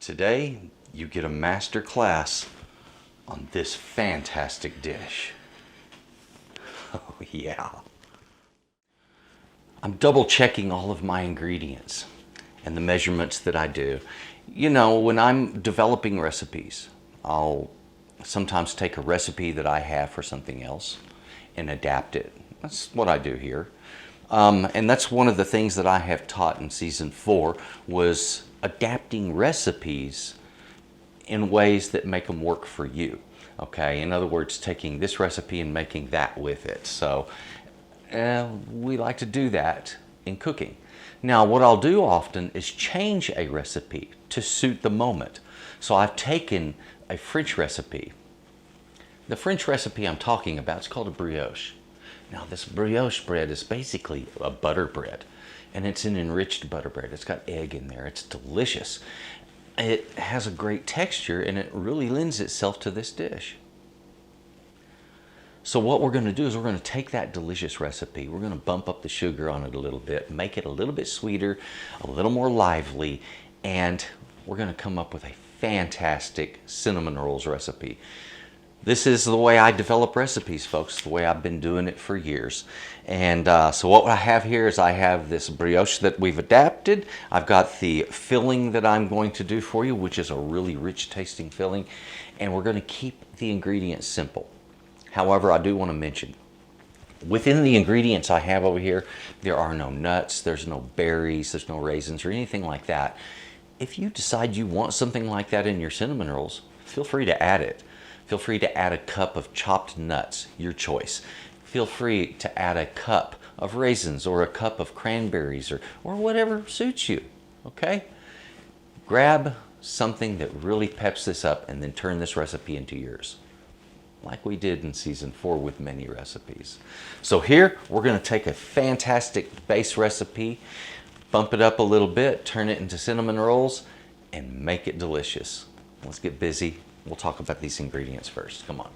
Today, you get a master class on this fantastic dish. Oh yeah. I'm double checking all of my ingredients and the measurements that I do. You know, when I'm developing recipes, I'll sometimes take a recipe that I have for something else and adapt it. That's what I do here. And that's one of the things that I have taught in season 4 was adapting recipes in ways that make them work for you. Okay, in other words, taking this recipe and making that with it. So we like to do that in cooking. Now, what I'll do often is change a recipe to suit the moment. So I've taken a French recipe. The French recipe I'm talking about is called a brioche. Now, this brioche bread is basically a butter bread, and it's an enriched butter bread. It's got egg in there. It's delicious. It has a great texture, and it really lends itself to this dish. So what we're going to do is we're going to take that delicious recipe, we're going to bump up the sugar on it a little bit, make it a little bit sweeter, a little more lively, and we're going to come up with a fantastic cinnamon rolls recipe. This is the way I develop recipes, folks, the way I've been doing it for years. And so what I have here is I have this brioche that we've adapted. I've got the filling that I'm going to do for you, which is a really rich tasting filling. And we're going to keep the ingredients simple. However, I do want to mention, within the ingredients I have over here, there are no nuts, there's no berries, there's no raisins or anything like that. If you decide you want something like that in your cinnamon rolls, feel free to add it. Feel free to add a cup of chopped nuts, your choice. Feel free to add a cup of raisins or a cup of cranberries or whatever suits you, okay? Grab something that really peps this up and then turn this recipe into yours, like we did in season 4 with many recipes. So here, we're gonna take a fantastic base recipe, bump it up a little bit, turn it into cinnamon rolls, and make it delicious. Let's get busy. We'll talk about these ingredients first. Come on.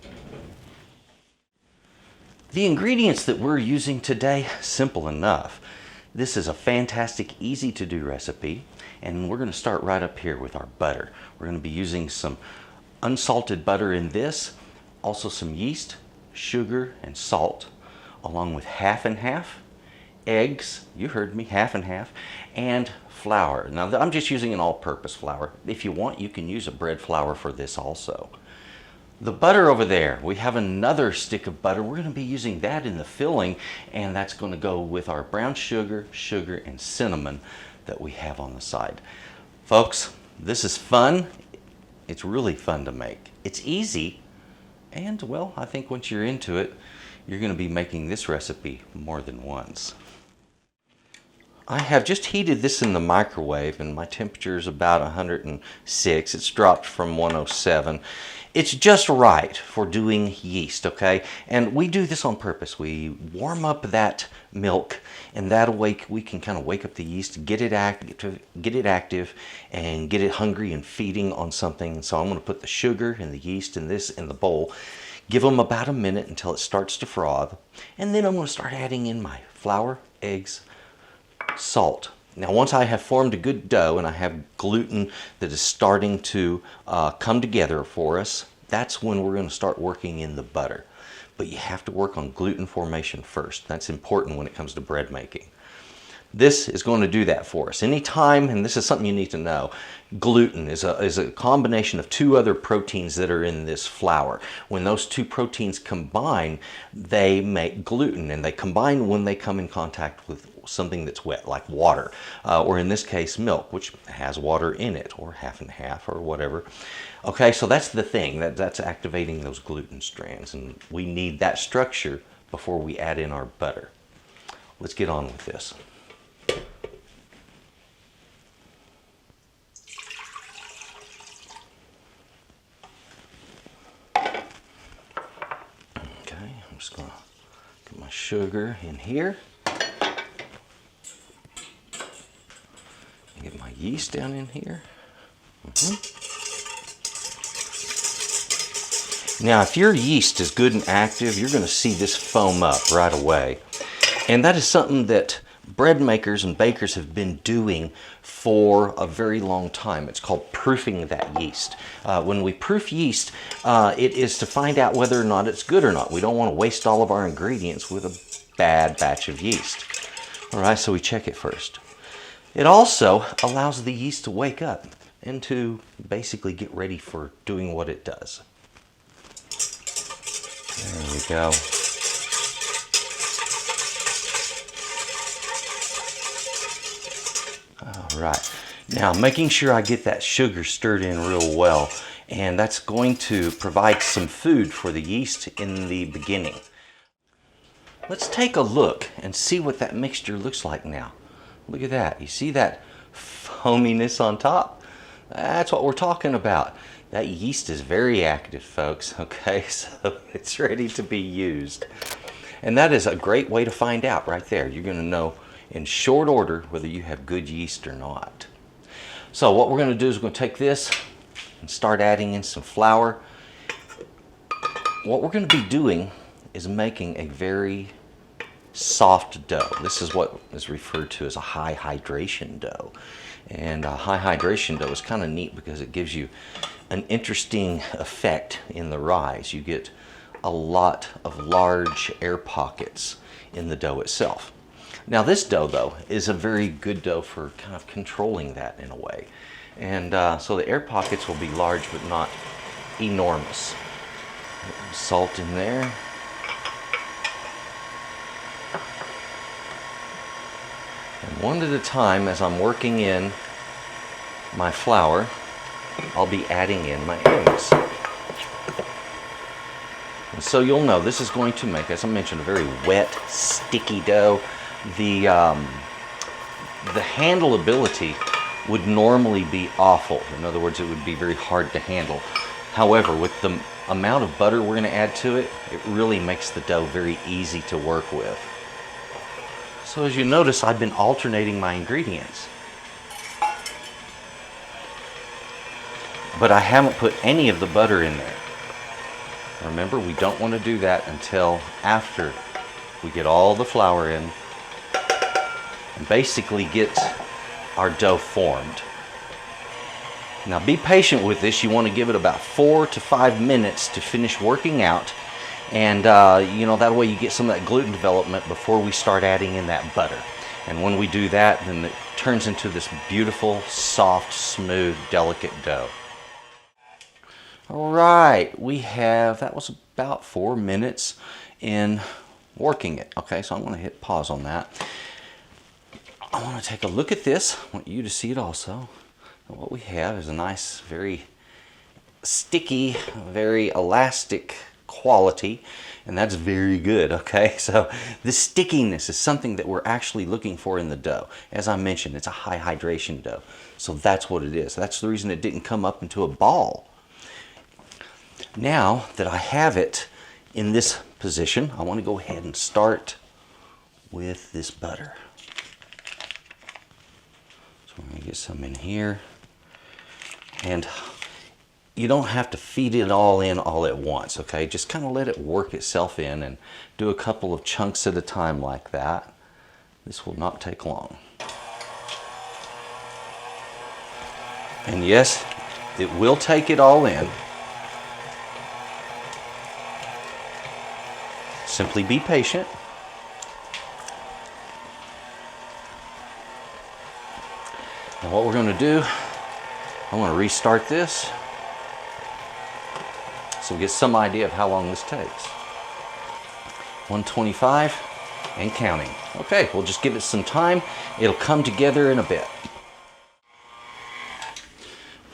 The ingredients that we're using today, simple enough. This is a fantastic, easy to do recipe, and we're gonna start right up here with our butter. We're gonna be using some unsalted butter in this, also some yeast, sugar, and salt, along with half and half, eggs, you heard me, half and half, and flour. Now, I'm just using an all-purpose flour. If you want, you can use a bread flour for this also. The butter over there, we have another stick of butter. We're going to be using that in the filling, and that's going to go with our brown sugar, and cinnamon that we have on the side. Folks, this is fun. It's really fun to make. It's easy, and well, I think once you're into it, you're going to be making this recipe more than once. I have just heated this in the microwave, and my temperature is about 106. It's dropped from 107. It's just right for doing yeast, okay? And we do this on purpose. We warm up that milk, and that way we can kind of wake up the yeast, get it active, and get it hungry and feeding on something. So I'm going to put the sugar and the yeast in this in the bowl. Give them about a minute until it starts to froth, and then I'm going to start adding in my flour, eggs, salt. Now, once I have formed a good dough and I have gluten that is starting to come together for us, that's when we're going to start working in the butter. But you have to work on gluten formation first. That's important when it comes to bread making. This is going to do that for us. Anytime, and this is something you need to know, gluten is a combination of 2 other proteins that are in this flour. When those 2 proteins combine, they make gluten, and they combine when they come in contact with something that's wet, like water, or in this case, milk, which has water in it, or half and half, or whatever. Okay, so that's the thing, that's activating those gluten strands, and we need that structure before we add in our butter. Let's get on with this. Okay, I'm just gonna get my sugar in here. Get my yeast down in here. Now, if your yeast is good and active, you're going to see this foam up right away. And that is something that bread makers and bakers have been doing for a very long time. It's called proofing that yeast. When we proof yeast, it is to find out whether or not it's good or not. We don't want to waste all of our ingredients with a bad batch of yeast. All right, so we check it first. It also allows the yeast to wake up and to basically get ready for doing what it does. There we go. All right, now making sure I get that sugar stirred in real well, and that's going to provide some food for the yeast in the beginning. Let's take a look and see what that mixture looks like now. Look at that. You see that foaminess on top? That's what we're talking about. That yeast is very active, folks, okay? So it's ready to be used. And that is a great way to find out right there. You're going to know in short order whether you have good yeast or not. So what we're going to do is we're going to take this and start adding in some flour. What we're going to be doing is making a very soft dough. This is what is referred to as a high hydration dough. And a high hydration dough is kind of neat because it gives you an interesting effect in the rise. You get a lot of large air pockets in the dough itself. Now this dough though is a very good dough for kind of controlling that in a way. And so the air pockets will be large but not enormous. Salt in there. And one at a time, as I'm working in my flour, I'll be adding in my eggs. And so you'll know this is going to make, as I mentioned, a very wet, sticky dough. The handleability would normally be awful. In other words, it would be very hard to handle. However, with the amount of butter we're going to add to it, it really makes the dough very easy to work with. So as you notice, I've been alternating my ingredients. But I haven't put any of the butter in there. Remember, we don't want to do that until after we get all the flour in and basically get our dough formed. Now be patient with this. You want to give it about 4 to 5 minutes to finish working out. And you know, that way you get some of that gluten development before we start adding in that butter. And when we do that, then it turns into this beautiful, soft, smooth, delicate dough. All right, that was about 4 minutes in working it. Okay, so I'm going to hit pause on that. I want to take a look at this. I want you to see it also. And what we have is a nice, very sticky, very elastic quality, and that's very good. Okay, so the stickiness is something that we're actually looking for in the dough. As I mentioned, it's a high hydration dough, so that's what it is. That's the reason it didn't come up into a ball. Now that I have it in this position, I want to go ahead and start with this butter. So we're going to get some in here, and you don't have to feed it all in all at once, okay? Just kind of let it work itself in and do a couple of chunks at a time like that. This will not take long. And yes, it will take it all in. Simply be patient. Now what we're going to do, I'm going to restart this so we get some idea of how long this takes. 125 and counting. Okay, we'll just give it some time. It'll come together in a bit.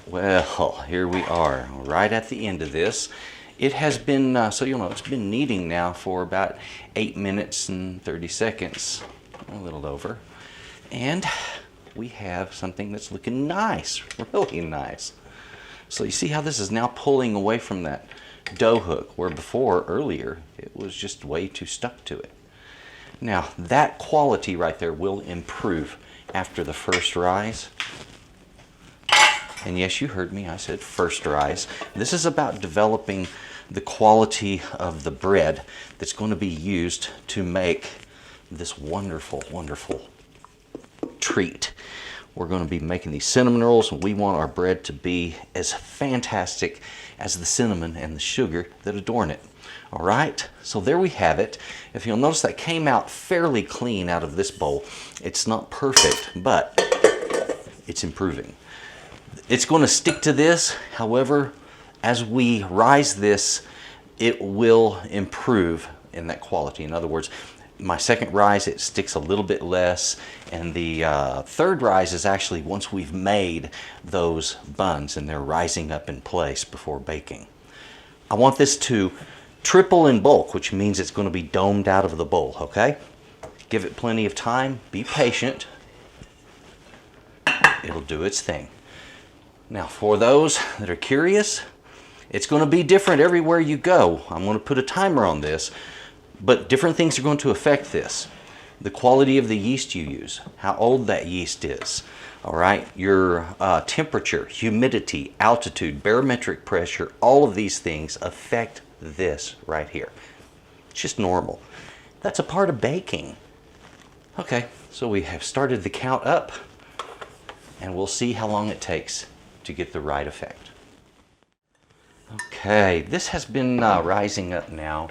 Well, here we are, right at the end of this. It has been, so you'll know, it's been kneading now for about 8 minutes and 30 seconds, a little over. And we have something that's looking nice, really nice. So you see how this is now pulling away from that dough hook, where before, earlier, it was just way too stuck to it. Now, that quality right there will improve after the first rise. And yes, you heard me, I said first rise. This is about developing the quality of the bread that's going to be used to make this wonderful, wonderful treat. We're going to be making these cinnamon rolls, and we want our bread to be as fantastic as the cinnamon and the sugar that adorn it. All right, so there we have it. If you'll notice, that came out fairly clean out of this bowl. It's not perfect, but it's improving. It's going to stick to this. However, as we rise this, it will improve in that quality. In other words, my second rise, it sticks a little bit less, and the third rise is actually once we've made those buns and they're rising up in place before baking. I want this to triple in bulk, which means it's going to be domed out of the bowl, okay? Give it plenty of time, be patient. It'll do its thing. Now, for those that are curious, it's going to be different everywhere you go. I'm going to put a timer on this, but different things are going to affect this. The quality of the yeast you use, how old that yeast is, all right? Your temperature, humidity, altitude, barometric pressure, all of these things affect this right here. It's just normal. That's a part of baking. Okay, so we have started the count up, and we'll see how long it takes to get the right effect. Okay, this has been rising up now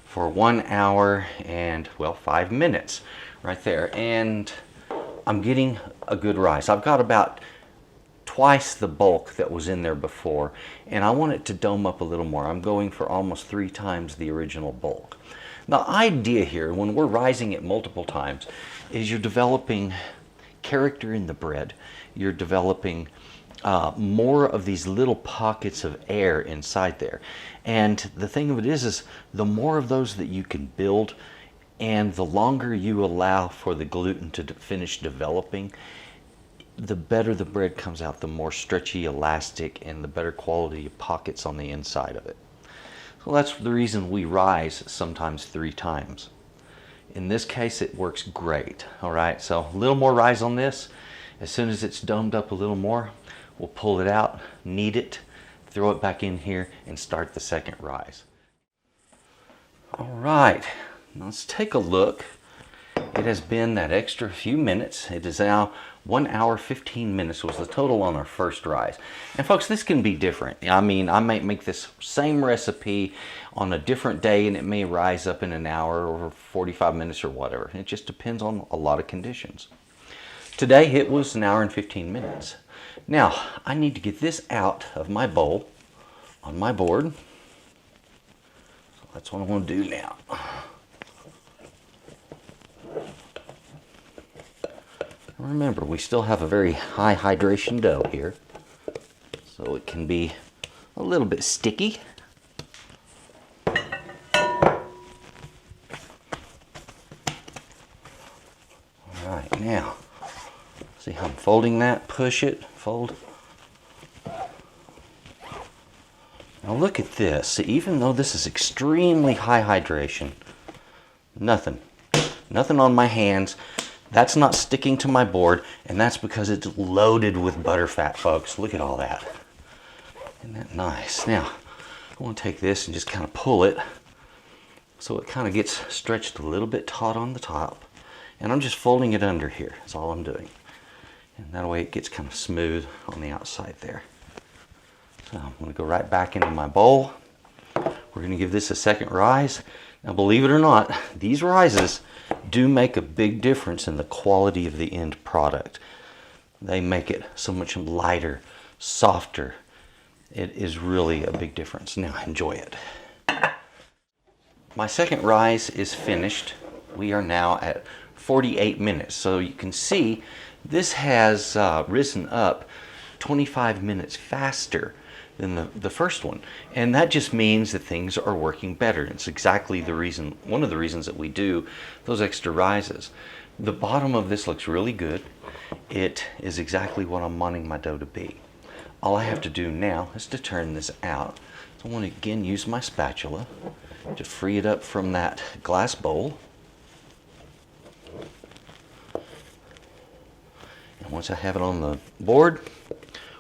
for 1 hour and, well, 5 minutes right there, and I'm getting a good rise. I've got about twice the bulk that was in there before, and I want it to dome up a little more. I'm going for almost 3 times the original bulk. The idea here, when we're rising it multiple times, is you're developing character in the bread. You're developing more of these little pockets of air inside there. And the thing of it is the more of those that you can build, and the longer you allow for the gluten to finish developing, the better the bread comes out, the more stretchy, elastic, and the better quality pockets on the inside of it. So that's the reason we rise sometimes 3 times. In this case, it works great. All right, so a little more rise on this. As soon as it's domed up a little more, we'll pull it out, knead it, throw it back in here, and start the second rise. All right, let's take a look. It has been that extra few minutes. It is now 1 hour 15 minutes was the total on our first rise. And folks, this can be different. I mean, I might make this same recipe on a different day and it may rise up in an hour or 45 minutes or whatever. It just depends on a lot of conditions. Today it was 1 hour and 15 minutes. Now, I need to get this out of my bowl on my board. So that's what I'm going to do now. Remember, we still have a very high hydration dough here, so it can be a little bit sticky. All right, now, see how I'm folding that? Push it, fold. Now look at this. Even though this is extremely high hydration, nothing on my hands. That's not sticking to my board, and that's because it's loaded with butterfat, folks. Look at all that. Isn't that nice? Now, I want to take this and just kind of pull it so it kind of gets stretched a little bit taut on the top. And I'm just folding it under here. That's all I'm doing. And that way it gets kind of smooth on the outside there. So I'm going to go right back into my bowl. We're going to give this a second rise. Now, believe it or not, these rises do make a big difference in the quality of the end product. They make it so much lighter, softer. It is really a big difference. Now, enjoy it. My second rise is finished. We are now at 48 minutes. So you can see this has risen up 25 minutes faster than the first one, and that just means that things are working better. It's exactly the reason, one of the reasons that we do those extra rises. The bottom of this looks really good. It is exactly what I'm wanting my dough to be. All I have to do now is to turn this out. So I want to again use my spatula to free it up from that glass bowl. And once I have it on the board,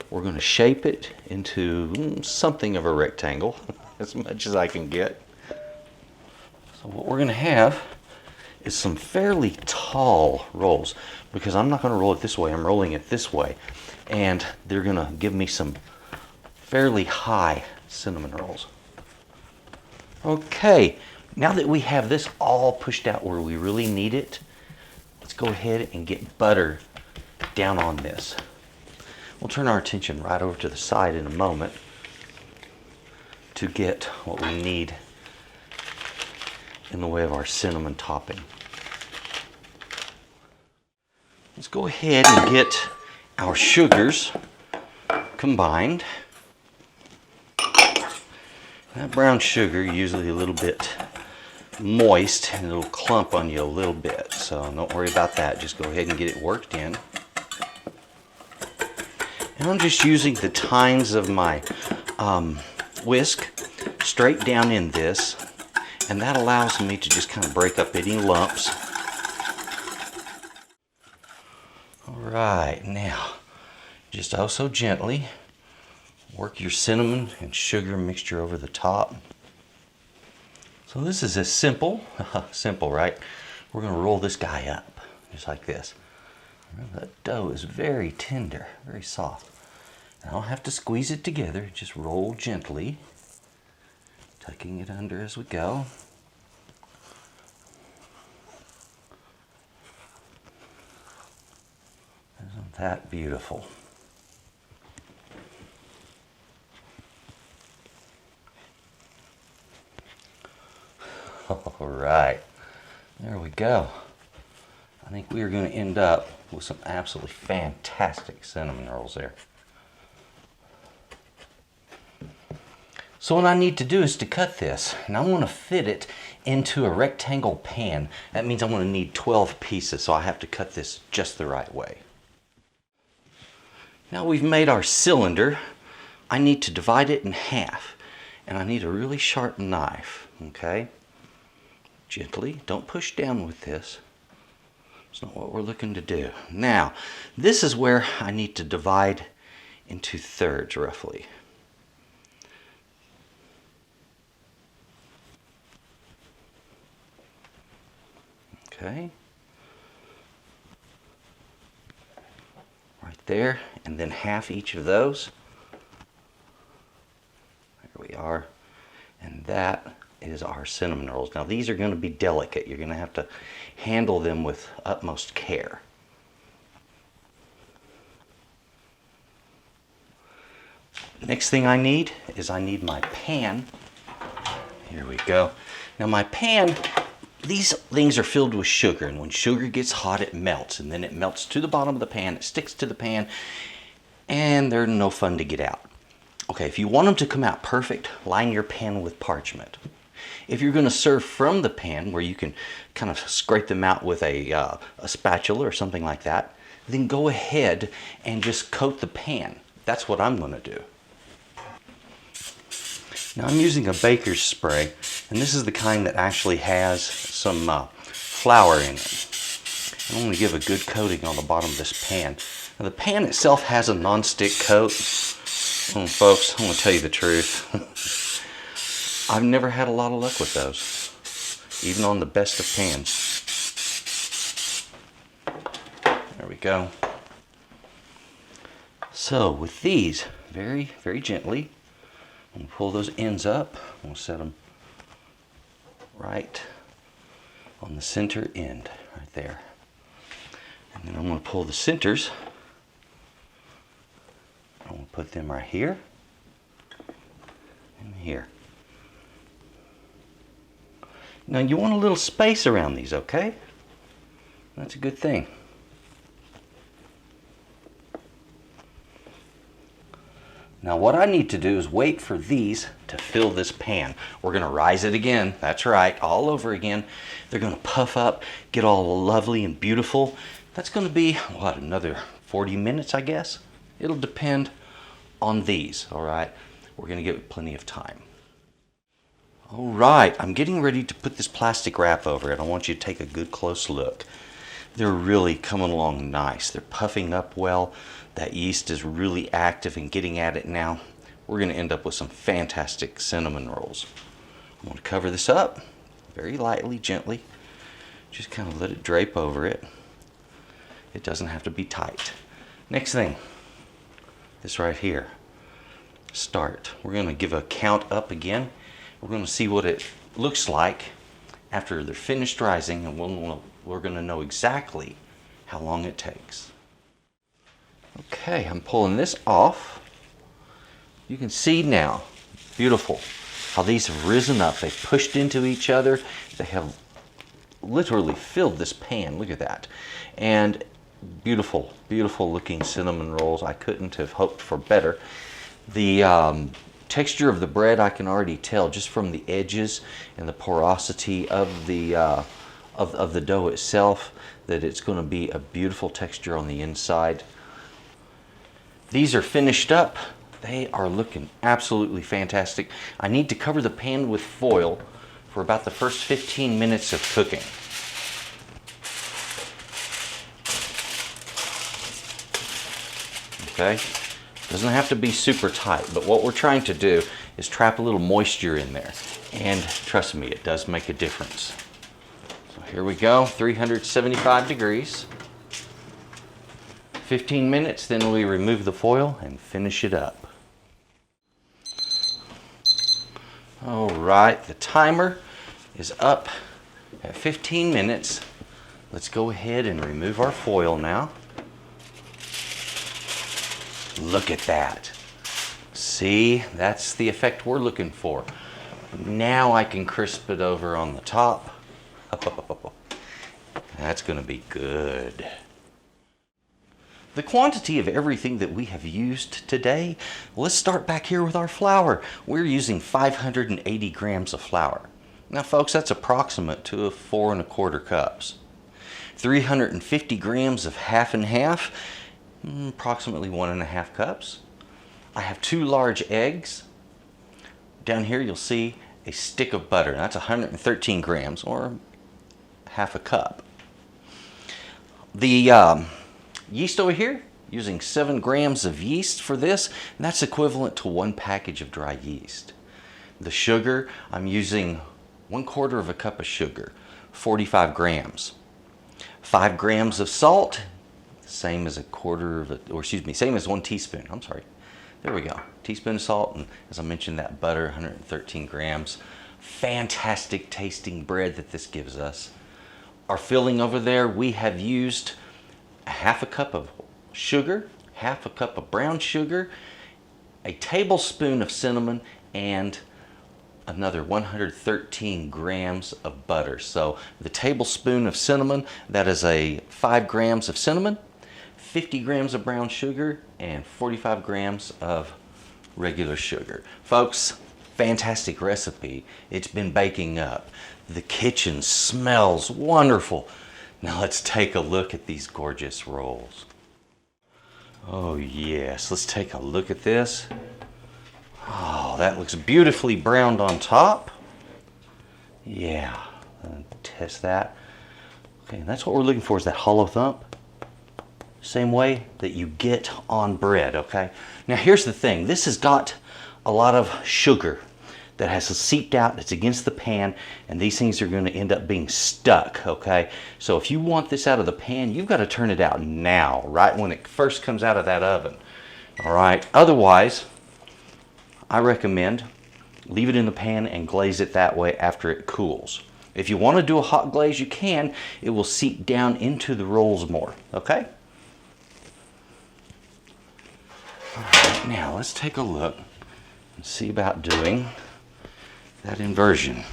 we're going to shape it into something of a rectangle, as much as I can get. So what we're going to have is some fairly tall rolls, because I'm not going to roll it this way, I'm rolling it this way, and they're going to give me some fairly high cinnamon rolls. Okay, now that we have this all pushed out where we really need it, let's go ahead and get butter down on this. We'll turn our attention right over to the side in a moment to get what we need in the way of our cinnamon topping. Let's go ahead and get our sugars combined. That brown sugar usually a little bit moist and it'll clump on you a little bit, so don't worry about that. Just go ahead and get it worked in. And I'm just using the tines of my whisk straight down in this, and that allows me to just kind of break up any lumps. Alright, now just also gently work your cinnamon and sugar mixture over the top. So this is as simple, simple, right? We're going to roll this guy up just like this. That dough is very tender, very soft. I don't have to squeeze it together, just roll gently, tucking it under as we go. Isn't that beautiful? All right, there we go. I think we are going to end up with some absolutely fantastic cinnamon rolls there. So what I need to do is to cut this, and I want to fit it into a rectangle pan. That means I'm going to need 12 pieces, so I have to cut this just the right way. Now we've made our cylinder, I need to divide it in half, and I need a really sharp knife, okay? Gently, don't push down with this. It's not what we're looking to do. Now, this is where I need to divide into thirds roughly. Okay. Right there, and then half each of those. There we are. And that is our cinnamon rolls. Now these are going to be delicate. You're going to have to handle them with utmost care. Next thing I need is I need my pan. Here we go. Now my pan, these things are filled with sugar, and when sugar gets hot it melts, and then it melts to the bottom of the pan, it sticks to the pan, and they're no fun to get out. Okay, if you want them to come out perfect, line your pan with parchment. If you're going to serve from the pan, where you can kind of scrape them out with a spatula or something like that, then go ahead and just coat the pan. That's what I'm going to do. Now I'm using a baker's spray, and this is the kind that actually has some flour in it. I'm going to give a good coating on the bottom of this pan. Now the pan itself has a non-stick coat. Folks, I'm going to tell you the truth. I've never had a lot of luck with those, even on the best of pans. There we go. So with these, very, very gently, I'm going to pull those ends up. I'm going to set them right on the center end, right there. And then I'm going to pull the centers. I'm going to put them right here and here. Now you want a little space around these, okay? That's a good thing. Now what I need to do is wait for these to fill this pan. We're going to rise it again. That's right, all over again. They're going to puff up, get all lovely and beautiful. That's going to be, what, another 40 minutes, I guess? It'll depend on these, all right? We're going to give it plenty of time. All right, I'm getting ready to put this plastic wrap over it. I want you to take a good close look. They're really coming along nice. They're puffing up well. That yeast is really active and getting at it now. We're going to end up with some fantastic cinnamon rolls. I'm going to cover this up very lightly, gently. Just kind of let it drape over it. It doesn't have to be tight. Next thing, this right here, start. We're going to give a count up again. We're going to see what it looks like after they're finished rising, and we're going to know exactly how long it takes. Okay, I'm pulling this off. You can see now, beautiful, how these have risen up. They've pushed into each other. They have literally filled this pan. Look at that. And beautiful, beautiful looking cinnamon rolls. I couldn't have hoped for better. The texture of the bread, I can already tell just from the edges and the porosity of the dough itself that it's going to be a beautiful texture on the inside. These are finished up. They are looking absolutely fantastic. I need to cover the pan with foil for about the first 15 minutes of cooking. Okay, doesn't have to be super tight, but what we're trying to do is trap a little moisture in there. And trust me, it does make a difference. So here we go, 375 degrees. 15 minutes, then we remove the foil and finish it up. All right, the timer is up at 15 minutes. Let's go ahead and remove our foil now. Look at that. See, that's the effect we're looking for. Now I can crisp it over on the top. That's going to be good. The quantity of everything that we have used today, let's start back here with our flour. We're using 580 grams of flour. Now folks, that's approximate to 4 1/4 cups. 350 grams of half and half, approximately 1 1/2 cups. I have 2 large eggs. Down here you'll see a stick of butter. That's 113 grams or half a cup. The yeast over here, using 7 grams of yeast for this, and that's equivalent to 1 package of dry yeast. The sugar, I'm using 1/4 cup of sugar, 45 grams. 5 grams of salt, same as same as 1 teaspoon, I'm sorry. There we go, teaspoon of salt, and as I mentioned, that butter, 113 grams. Fantastic tasting bread that this gives us. Our filling over there, we have used 1/2 cup of sugar, 1/2 cup of brown sugar, a tablespoon of cinnamon, and another 113 grams of butter. So the tablespoon of cinnamon, that is 5 grams of cinnamon, 50 grams of brown sugar, and 45 grams of regular sugar. Folks, fantastic recipe. It's been baking up. The kitchen smells wonderful. Now let's take a look at these gorgeous rolls. Oh yes, let's take a look at this. Oh, that looks beautifully browned on top. Yeah, test that. Okay, and that's what we're looking for, is that hollow thump. Same way that you get on bread, okay? Now here's the thing, this has got a lot of sugar that has seeped out, it's against the pan, and these things are going to end up being stuck, okay? So if you want this out of the pan, you've got to turn it out now, right when it first comes out of that oven. All right, otherwise, I recommend leave it in the pan and glaze it that way after it cools. If you want to do a hot glaze, you can. It will seep down into the rolls more, okay? All right, now let's take a look and see about doing that inversion.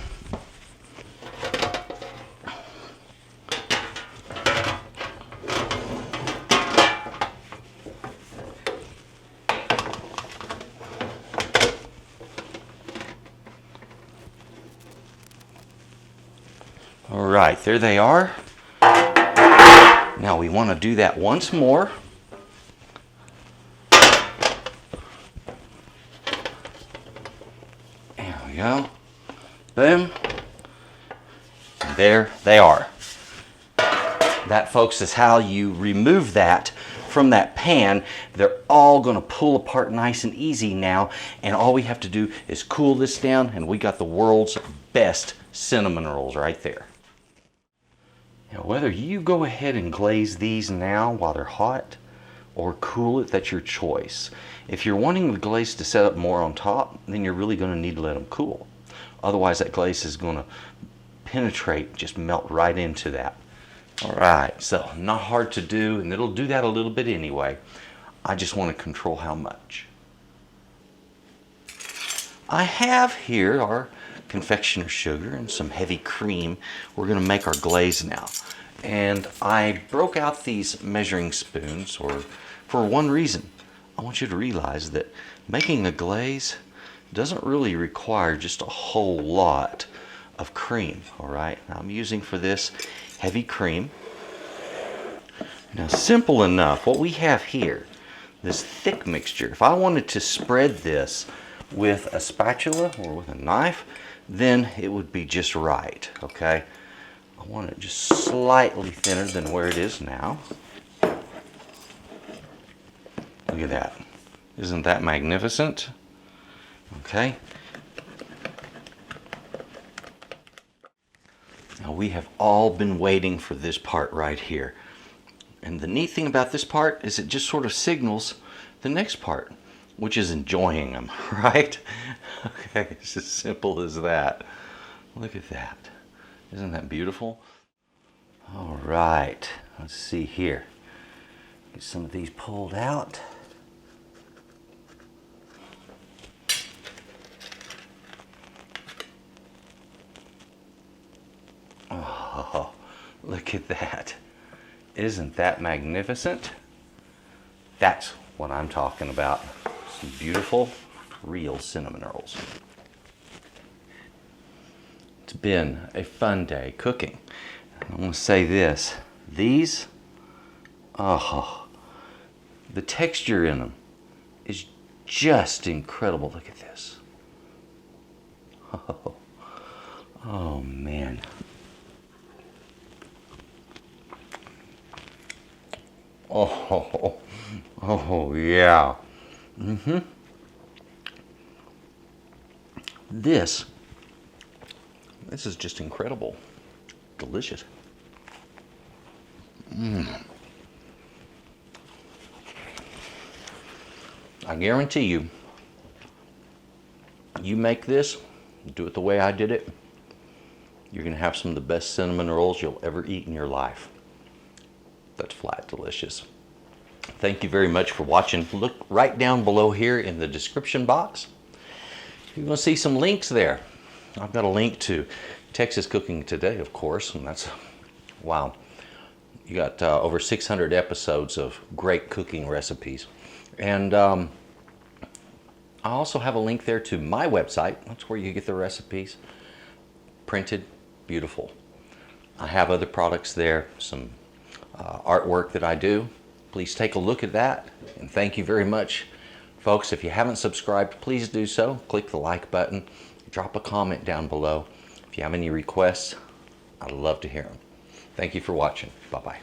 All right, there they are. Now we want to do that once more. There we go. Boom. And there they are. That, folks, is how you remove that from that pan. They're all going to pull apart nice and easy now, and all we have to do is cool this down, and we got the world's best cinnamon rolls right there. Now, whether you go ahead and glaze these now while they're hot or cool it, that's your choice. If you're wanting the glaze to set up more on top, then you're really going to need to let them cool. Otherwise, that glaze is going to penetrate, just melt right into that. All right, so not hard to do, and it'll do that a little bit anyway. I just want to control how much. I have here our confectioner sugar and some heavy cream. We're going to make our glaze now. And I broke out these measuring spoons for one reason. I want you to realize that making a glaze doesn't really require just a whole lot of cream. All right, now I'm using for this heavy cream. Now, simple enough, what we have here, this thick mixture, if I wanted to spread this with a spatula or with a knife, then it would be just right, okay? I want it just slightly thinner than where it is now. Look at that. Isn't that magnificent? Okay. Now, we have all been waiting for this part right here. And the neat thing about this part is it just sort of signals the next part, which is enjoying them, right? Okay, it's as simple as that. Look at that. Isn't that beautiful? All right, let's see here. Get some of these pulled out. Oh, look at that. Isn't that magnificent? That's what I'm talking about. Some beautiful, real cinnamon rolls. It's been a fun day cooking. I want to say this. These, oh, the texture in them is just incredible. Look at this. Oh man. Oh yeah. This is just incredible. Delicious. I guarantee you, you make this, do it the way I did it, you're going to have some of the best cinnamon rolls you'll ever eat in your life. That's flat delicious. Thank you very much for watching. Look right down below here in the description box. You're going to see some links there. I've got a link to Texas Cooking Today, of course, and that's, wow. You got over 600 episodes of great cooking recipes. And I also have a link there to my website. That's where you get the recipes printed, beautiful. I have other products there, some artwork that I do. Please take a look at that, and thank you very much. Folks, if you haven't subscribed, please do so. Click the like button, drop a comment down below. If you have any requests, I'd love to hear them. Thank you for watching. Bye-bye.